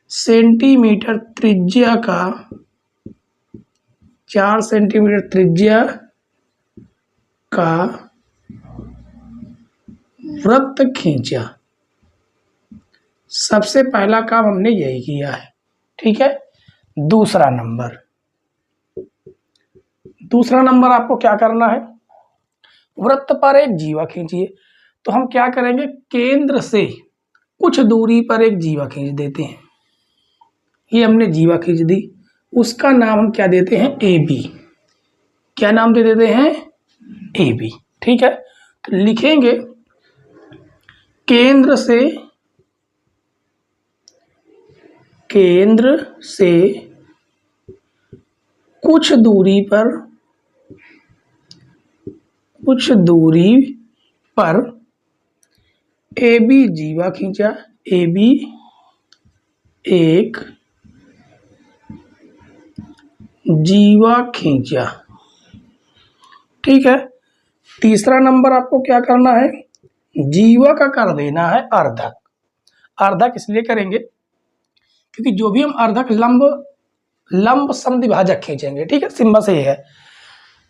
सेंटीमीटर त्रिज्या का वृत्त खींचा। सबसे पहला काम हमने यही किया है, ठीक है। दूसरा नंबर आपको क्या करना है, वृत्त पर एक जीवा खींचिए। तो हम क्या करेंगे, केंद्र से कुछ दूरी पर एक जीवा खींच देते हैं। ये हमने जीवा खींच दी, उसका नाम हम क्या देते हैं, AB। क्या नाम दे देते हैं, AB, ठीक है। तो लिखेंगे केंद्र से कुछ दूरी पर AB जीवा खींचा, AB एक जीवा खींचा, ठीक है। तीसरा नंबर आपको क्या करना है, जीवा का कर देना है अर्धक। अर्धक इसलिए करेंगे क्योंकि जो भी हम अर्धक लंब समद्विभाजक खींचेंगे, ठीक है, सिंबल से ये है,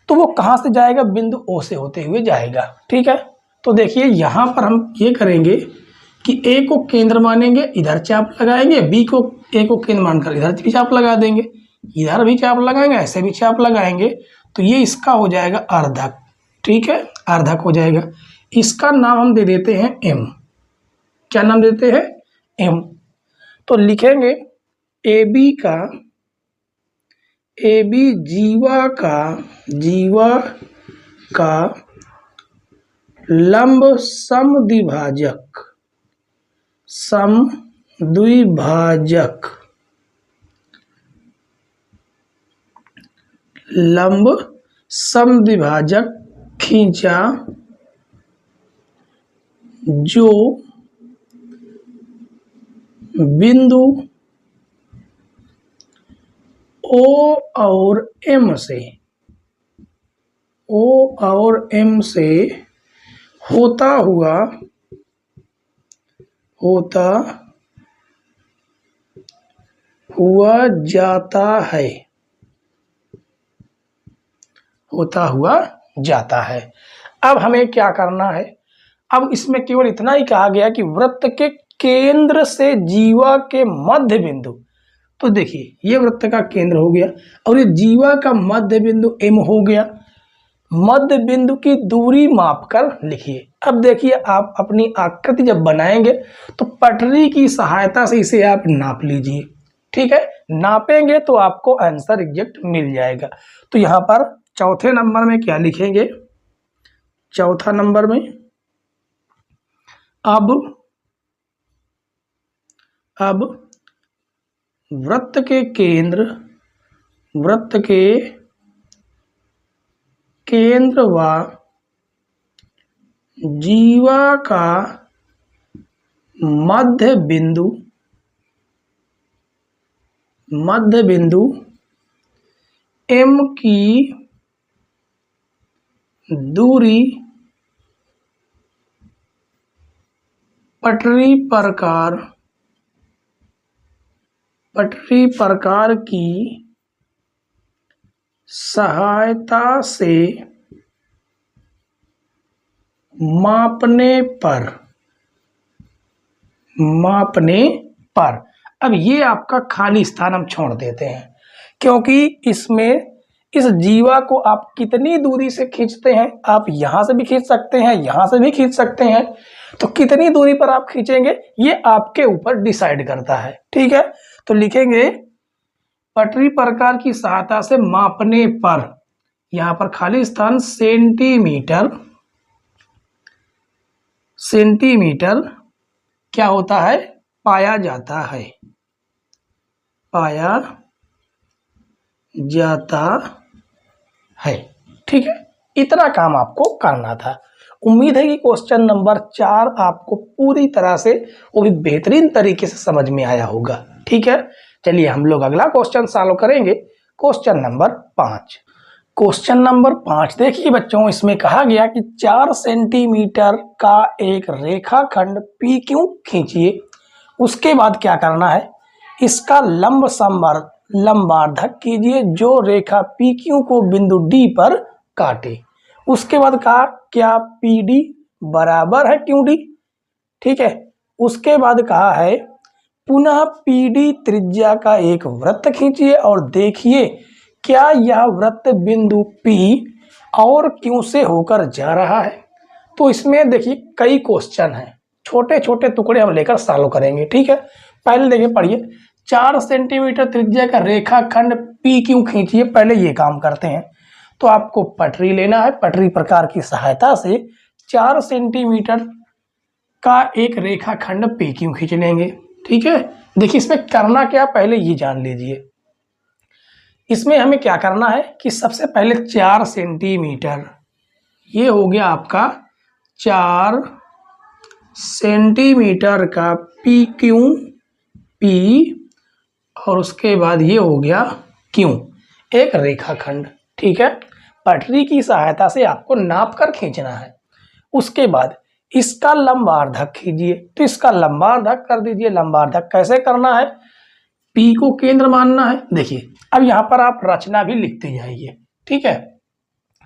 तो वो कहाँ से जाएगा, बिंदु ओ से होते हुए जाएगा, ठीक है। तो देखिए यहाँ पर हम ये करेंगे कि ए को केंद्र मानेंगे, इधर चाप लगाएंगे, बी को ए को केंद्र मानकर इधर भी चाप लगा देंगे, इधर भी चाप लगाएंगे, ऐसे भी चाप लगाएंगे, तो ये इसका हो जाएगा अर्धक, ठीक है, अर्धक हो जाएगा। इसका नाम हम दे देते हैं एम। क्या नाम देते हैं, एम। तो लिखेंगे ए बी जीवा का लंब समद्विभाजक लंब समद्विभाजक खींचा जो बिंदु ओ और एम से होता हुआ जाता है। अब हमें क्या करना है, अब इसमें केवल इतना ही कहा गया कि वृत्त के केंद्र से जीवा के मध्य बिंदु, तो देखिए ये वृत्त का केंद्र हो गया और ये जीवा का मध्य बिंदु एम हो गया, मध्य बिंदु की दूरी मापकर लिखिए। अब देखिए आप अपनी आकृति जब बनाएंगे तो पटरी की सहायता से इसे आप नाप लीजिए, ठीक है, नापेंगे तो आपको आंसर एग्जैक्ट मिल जाएगा। तो यहाँ पर चौथे नंबर में क्या लिखेंगे, चौथा नंबर में अब वृत्त के केंद्र व जीवा का मध्य बिंदु एम की दूरी पटरी प्रकार की सहायता से मापने पर अब ये आपका खाली स्थान हम छोड़ देते हैं, क्योंकि इसमें इस जीवा को आप कितनी दूरी से खींचते हैं, आप यहां से भी खींच सकते हैं, यहां से भी खींच सकते हैं, तो कितनी दूरी पर आप खींचेंगे ये आपके ऊपर डिसाइड करता है, ठीक है। तो लिखेंगे पटरी प्रकार की सहायता से मापने पर, यहां पर खाली स्थान सेंटीमीटर क्या होता है, पाया जाता है, ठीक है। इतना काम आपको करना था। उम्मीद है कि क्वेश्चन नंबर 4 आपको पूरी तरह से वो भी बेहतरीन तरीके से समझ में आया होगा, ठीक है। चलिए हम लोग अगला क्वेश्चन सॉल्व करेंगे, क्वेश्चन नंबर 5। क्वेश्चन नंबर 5 देखिए बच्चों, इसमें कहा गया कि 4 सेंटीमीटर का एक रेखाखंड PQ खींचिए, उसके बाद क्या करना है, इसका लंबार्धक कीजिए जो रेखा PQ को बिंदु D पर काटे। उसके बाद कहा क्या PD बराबर है QD, ठीक है। उसके बाद कहा है पुनः PD त्रिज्या का एक वृत्त खींचिए और देखिए क्या यह वृत्त बिंदु P और Q से होकर जा रहा है। तो इसमें देखिए कई क्वेश्चन हैं, छोटे छोटे टुकड़े हम लेकर सॉल्व करेंगे, ठीक है। पहले देखिए पढ़िए, 4 सेंटीमीटर त्रिज्या का रेखाखंड PQ खींचिए, पहले ये काम करते हैं। तो आपको पटरी लेना है, पटरी प्रकार की सहायता से 4 सेंटीमीटर का एक रेखाखंड PQ खींच लेंगे, ठीक है। देखिए इसमें करना क्या पहले ये जान लीजिए। इसमें हमें क्या करना है कि सबसे पहले 4 सेंटीमीटर, ये हो गया आपका 4 सेंटीमीटर का PQ P और उसके बाद ये हो गया Q, एक रेखाखंड, ठीक है। पटरी की सहायता से आपको नाप कर खींचना है। उसके बाद इसका लंबार्धक कीजिए, तो इसका लंबार्धक कर दीजिए। लंबार्धक कैसे करना है, पी को केंद्र मानना है। देखिए अब यहां पर आप रचना भी लिखते जाइए, ठीक है।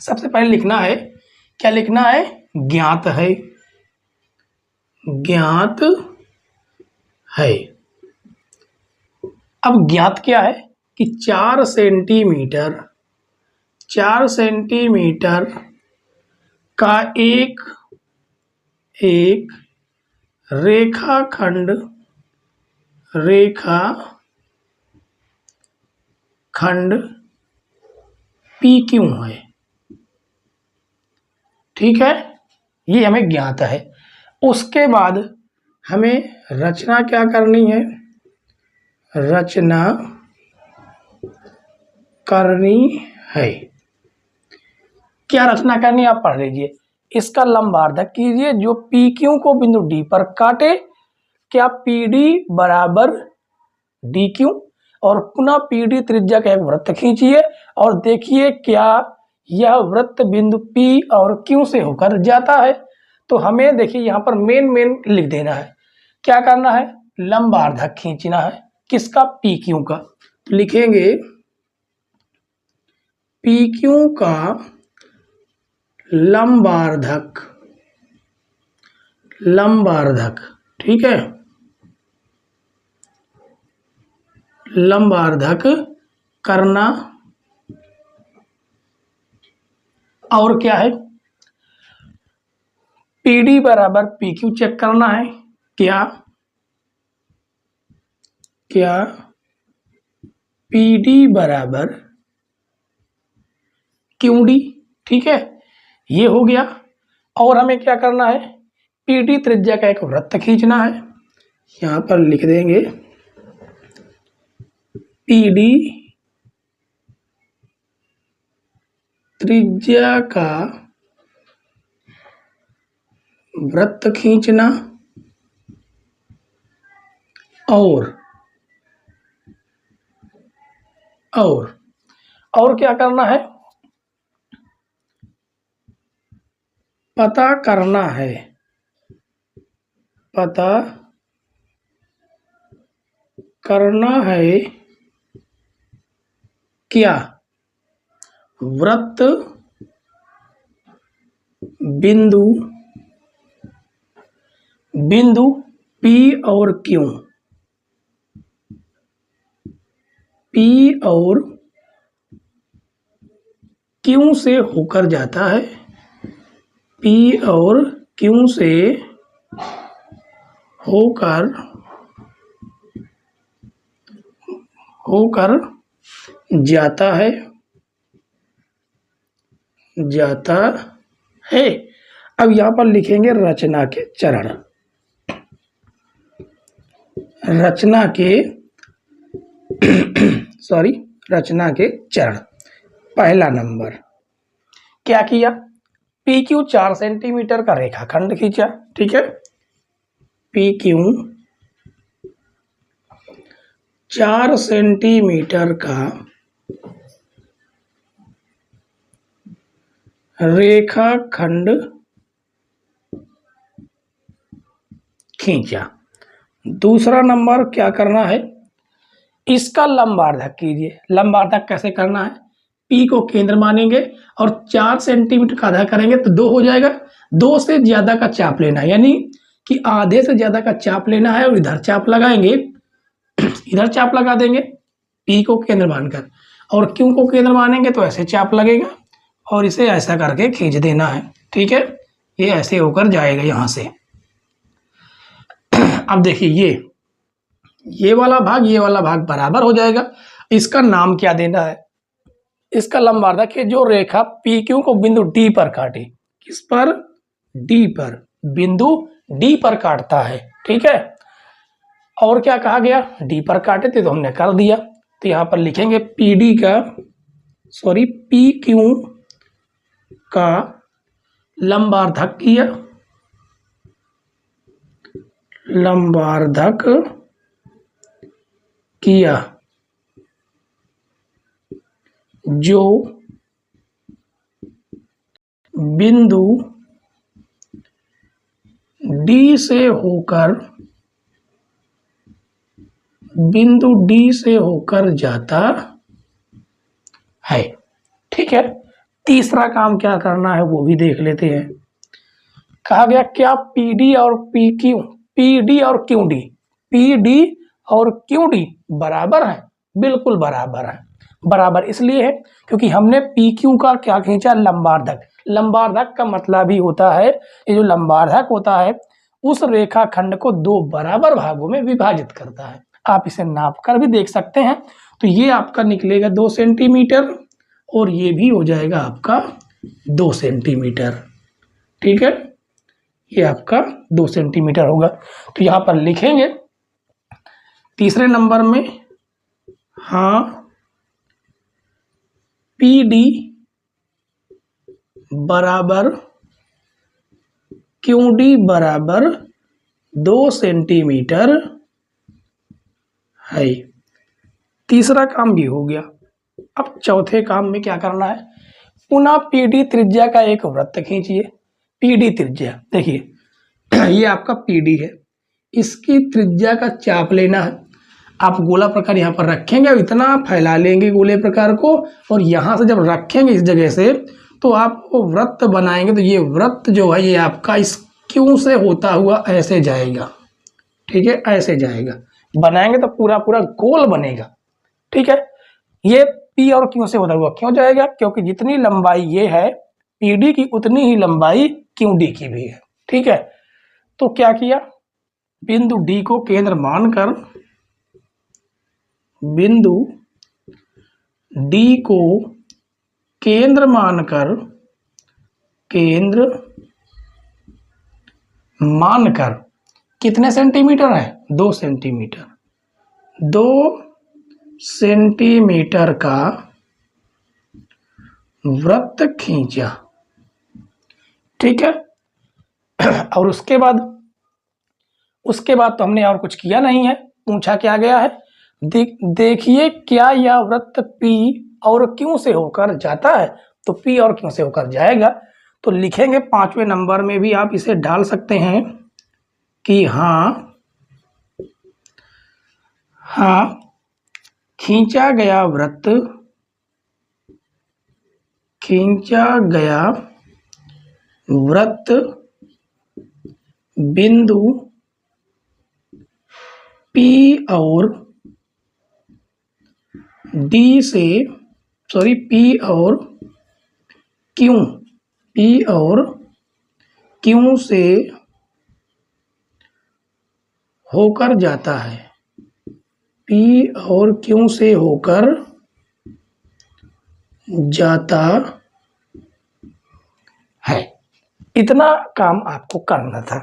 सबसे पहले लिखना है, क्या लिखना है, ज्ञात है, ज्ञात है। अब ज्ञात क्या है कि 4 सेंटीमीटर का एक रेखाखंड पी क्यों है, ठीक है, ये हमें ज्ञात है। उसके बाद हमें रचना क्या करनी है, रचना करनी है। क्या रचना करनी है आप पढ़ लीजिए। इसका लंबार्धक कीजिए जो पी क्यू को बिंदु डी पर काटे, क्या पी डी बराबर डी क्यू, और पुनः पी डी त्रिज्या का एक वृत्त खींचिए और देखिए क्या यह वृत्त बिंदु पी और क्यू से होकर जाता है। तो हमें देखिए यहाँ पर मेन लिख देना है, क्या करना है, लंबार्धक खींचना है, किसका, पी क्यू का। तो लिखेंगे पी क्यू का लंबार्धक, ठीक है, लंबार्धक करना। और क्या है, पी डी बराबर पी क्यू चेक करना है, क्या पी डी बराबर क्यू डी, ठीक है, ये हो गया। और हमें क्या करना है, पी डी त्रिज्या का एक वृत्त खींचना है, यहां पर लिख देंगे पी डी त्रिज्या का वृत्त खींचना। और क्या करना है, पता करना है क्या वृत्त बिंदु पी और क्यू से होकर जाता है, पी और क्यू से होकर जाता है। अब यहां पर लिखेंगे रचना के चरण, रचना के चरण। पहला नंबर क्या किया, पी क्यू 4 सेंटीमीटर का रेखाखंड खींचा, ठीक है, पी क्यू 4 सेंटीमीटर का रेखाखंड खींचा। दूसरा नंबर क्या करना है, इसका लंबार्धक कीजिए। लंबार्धक कैसे करना है, पी को केंद्र मानेंगे और 4 सेंटीमीटर का आधा करेंगे तो 2 हो जाएगा। 2 से ज्यादा का चाप लेना है, यानी कि आधे से ज्यादा का चाप लेना है और इधर चाप लगाएंगे, इधर चाप लगा देंगे पी को केंद्र मानकर, और क्यू को केंद्र मानेंगे तो ऐसे चाप लगेगा और इसे ऐसा करके खींच देना है, ठीक है, ये ऐसे होकर जाएगा यहां से। अब देखिए ये वाला भाग बराबर हो जाएगा। इसका नाम क्या देना है, इसका लंबार्धक है जो रेखा पी क्यू को बिंदु डी पर काटे, किस पर, डी पर, बिंदु डी पर काटता है, ठीक है। और क्या कहा गया, डी पर काटे थे तो हमने कर दिया। तो यहां पर लिखेंगे पी क्यू का लंबार्धक किया, जो बिंदु डी से होकर बिंदु डी से होकर जाता है। ठीक है, तीसरा काम क्या करना है वो भी देख लेते हैं। कहा गया क्या पीडी और पीक्यू, पीडी और क्यूडी, पीडी और क्यूडी बराबर है? बिल्कुल बराबर है। बराबर इसलिए है क्योंकि हमने पीक्यू का क्या खींचा? लंबार्धक। लंबार्धक का मतलब ही होता है, ये जो लंबार्धक होता है उस रेखाखंड को दो बराबर भागों में विभाजित करता है। आप इसे नाप कर भी देख सकते हैं। तो ये आपका निकलेगा 2 सेंटीमीटर और ये भी हो जाएगा आपका 2 सेंटीमीटर। ठीक है, ये आपका 2 सेंटीमीटर होगा। तो यहां पर लिखेंगे तीसरे नंबर में, हाँ पीडी बराबर क्यूडी बराबर 2 सेंटीमीटर है। तीसरा काम भी हो गया। अब चौथे काम में क्या करना है? पुनः पीडी त्रिज्या का एक वृत्त खींचिए। पीडी त्रिज्या देखिए ये आपका पीडी है, इसकी त्रिज्या का चाप लेना है। आप गोला प्रकार यहाँ पर रखेंगे, इतना फैला लेंगे गोले प्रकार को, और यहाँ से जब रखेंगे इस जगह से तो आप वृत्त बनाएंगे। तो ये वृत्त जो है ये आपका इस क्यू से होता हुआ ऐसे जाएगा। ठीक है, ऐसे जाएगा, बनाएंगे तो पूरा पूरा गोल बनेगा। ठीक है, ये पी और क्यू से होता हुआ क्यों जाएगा? क्योंकि जितनी लंबाई ये है पीडी की उतनी ही लंबाई क्यूडी की भी है। ठीक है, तो क्या किया? बिंदु डी को केंद्र मानकर, बिंदु डी को केंद्र मानकर, केंद्र मानकर कितने सेंटीमीटर है? 2 सेंटीमीटर। 2 सेंटीमीटर का वृत्त खींचा। ठीक है, और उसके बाद तो हमने और कुछ किया नहीं है। पूछा क्या गया है? देखिए क्या यह वृत्त P और Q से होकर जाता है? तो P और Q से होकर जाएगा। तो लिखेंगे 5वें नंबर में भी आप इसे डाल सकते हैं कि हाँ खींचा गया वृत्त बिंदु P और D से, सॉरी P और Q से होकर जाता है। P और Q से होकर जाता है। इतना काम आपको करना था।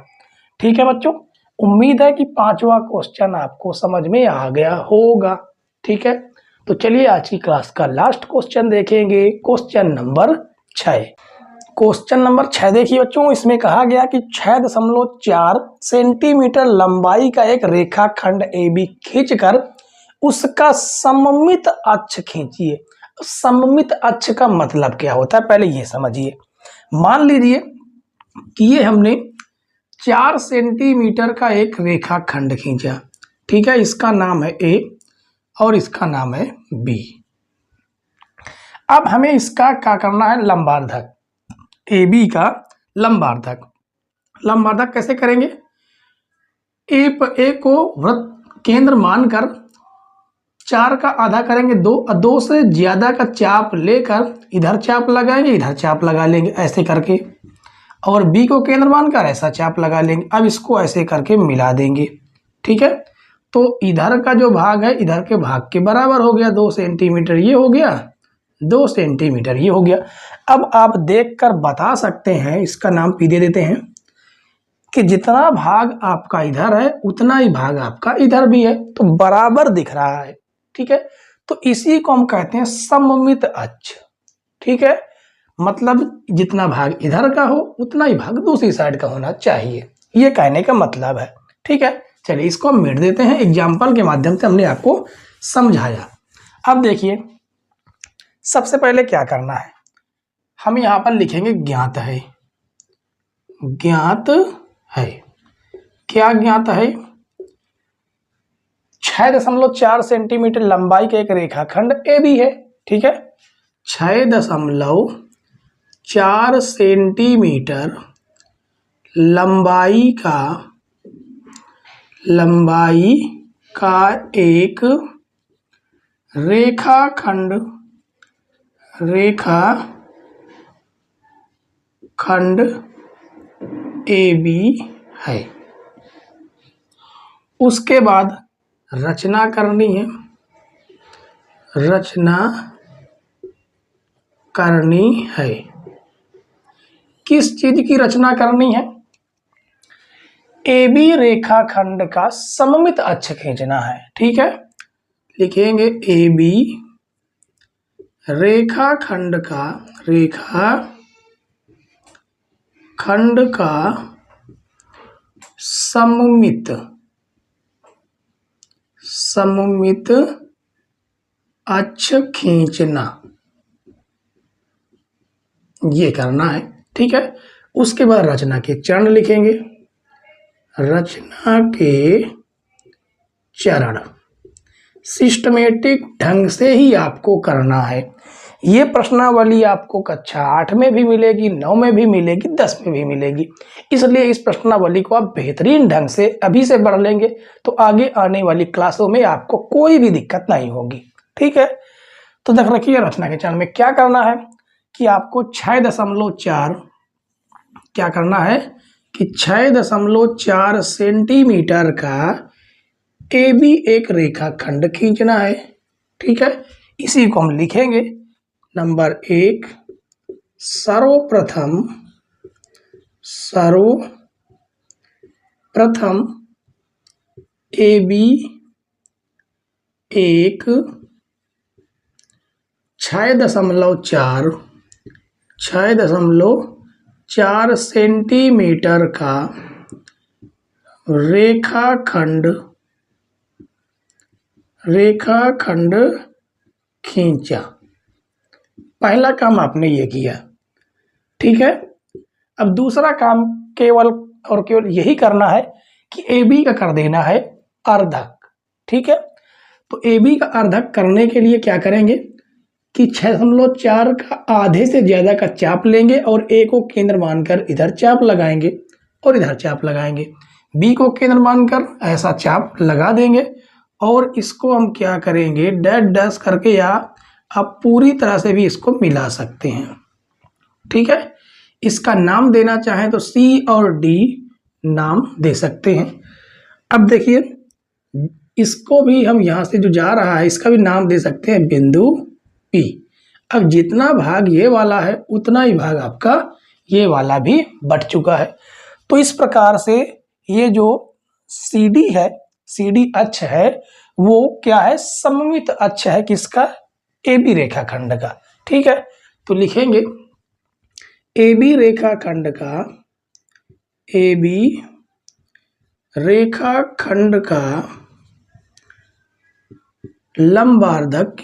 ठीक है बच्चों, उम्मीद है कि 5वां क्वेश्चन आपको समझ में आ गया होगा। ठीक है, तो चलिए आज की क्लास का लास्ट क्वेश्चन देखेंगे, क्वेश्चन नंबर 6। क्वेश्चन नंबर 6 देखिए बच्चों, इसमें कहा गया कि 6.4 सेंटीमीटर लंबाई का एक रेखाखंड AB खींचकर उसका सममित अक्ष खींचिए। सममित अक्ष का मतलब क्या होता है पहले ये समझिए। मान लीजिए कि ये हमने 4 सेंटीमीटर का एक रेखाखंड खींचा। ठीक है, इसका नाम है A और इसका नाम है B। अब हमें इसका क्या करना है? लंबार्धक, AB का लंबार्धक कैसे करेंगे? A को वृत्त केंद्र मानकर 4 का आधा करेंगे 2 से ज्यादा का चाप लेकर इधर चाप लगाएंगे, इधर चाप लगा लेंगे ऐसे करके, और B को केंद्र मानकर ऐसा चाप लगा लेंगे। अब इसको ऐसे करके मिला देंगे। ठीक है, तो इधर का जो भाग है इधर के भाग के बराबर हो गया। 2 सेंटीमीटर ये हो गया, 2 सेंटीमीटर ये हो गया। अब आप देखकर बता सकते हैं, इसका नाम P दे देते हैं, कि जितना भाग आपका इधर है उतना ही भाग आपका इधर भी है, तो बराबर दिख रहा है। ठीक है, तो इसी को हम कहते हैं सममित अक्ष। ठीक है, मतलब जितना भाग इधर का हो उतना ही भाग दूसरी साइड का होना चाहिए, ये कहने का मतलब है। ठीक है, चलिए इसको हम मिट देते हैं। एग्जाम्पल के माध्यम से हमने आपको समझाया। अब देखिए सबसे पहले क्या करना है, हम यहां पर लिखेंगे ज्ञात है। ज्ञात है, क्या ज्ञात है? 6.4 सेंटीमीटर लंबाई का एक रेखाखंड ए बी है। ठीक है, 6.4 सेंटीमीटर लंबाई का एक रेखाखंड ए बी है। उसके बाद रचना करनी है। किस चीज की रचना करनी है? ए बी रेखाखंड का सममित अक्ष खींचना है। ठीक है, लिखेंगे ए बी रेखाखंड का सममित अक्ष खींचना, ये करना है। ठीक है, उसके बाद रचना के चरण लिखेंगे। रचना के चरण सिस्टमेटिक ढंग से ही आपको करना है। ये प्रश्नावली आपको कक्षा 8 में भी मिलेगी, 9 में भी मिलेगी, 10 में भी मिलेगी। इसलिए इस प्रश्नावली को आप बेहतरीन ढंग से अभी से पढ़ लेंगे तो आगे आने वाली क्लासों में आपको कोई भी दिक्कत नहीं होगी। ठीक है, तो देख रखिए रचना के चरण में क्या करना है कि आपको 6.4 क्या करना है कि 6.4 सेंटीमीटर का ए बी एक रेखाखंड खींचना है। ठीक है, इसी को हम लिखेंगे। नंबर 1, सर्वप्रथम ए बी एक 6.4 सेंटीमीटर का रेखाखंड खींचा। पहला काम आपने ये किया। ठीक है, अब दूसरा काम केवल यही करना है कि ए बी का कर देना है अर्धक। ठीक है, तो ए बी का अर्धक करने के लिए क्या करेंगे कि 6.4 का आधे से ज़्यादा का चाप लेंगे और ए को केंद्र मानकर इधर चाप लगाएंगे और इधर चाप लगाएंगे। बी को केंद्र मानकर ऐसा चाप लगा देंगे और इसको हम क्या करेंगे डैश डैश करके, या आप पूरी तरह से भी इसको मिला सकते हैं। ठीक है, इसका नाम देना चाहें तो सी और डी नाम दे सकते हैं। अब देखिए इसको भी हम यहाँ से जो जा रहा है इसका भी नाम दे सकते हैं बिंदु पी। अब जितना भाग ये वाला है उतना ही भाग आपका ये वाला भी बट चुका है। तो इस प्रकार से ये जो सी डी है, सी डी अक्ष है, वो क्या है सममित अक्ष है किसका? ए बी रेखाखंड का। ठीक है, तो लिखेंगे ए बी रेखाखंड का लंबार्धक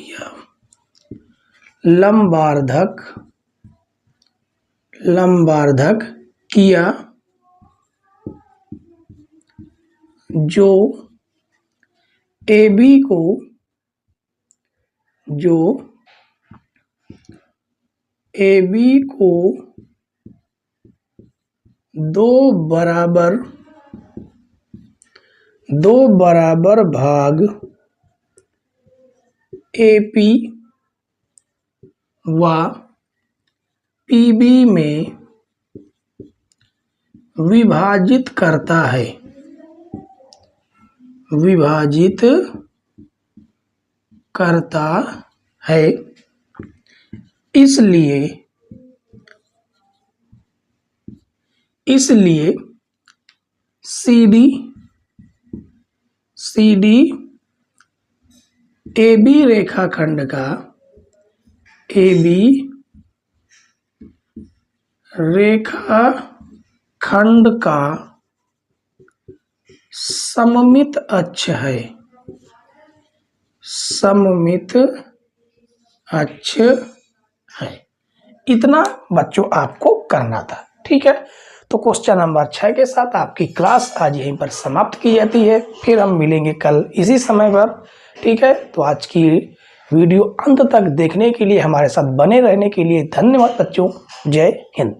किया जो ए बी को दो बराबर भाग एपी व पीबी में विभाजित करता है। इसलिए सी डी ए बी रेखाखंड का सममित अक्ष है। इतना बच्चों आपको करना था। ठीक है, तो क्वेश्चन नंबर 6 के साथ आपकी क्लास आज यहीं पर समाप्त की जाती है। फिर हम मिलेंगे कल इसी समय पर, ठीक है। तो आज की वीडियो अंत तक देखने के लिए, हमारे साथ बने रहने के लिए धन्यवाद बच्चों। जय हिंद।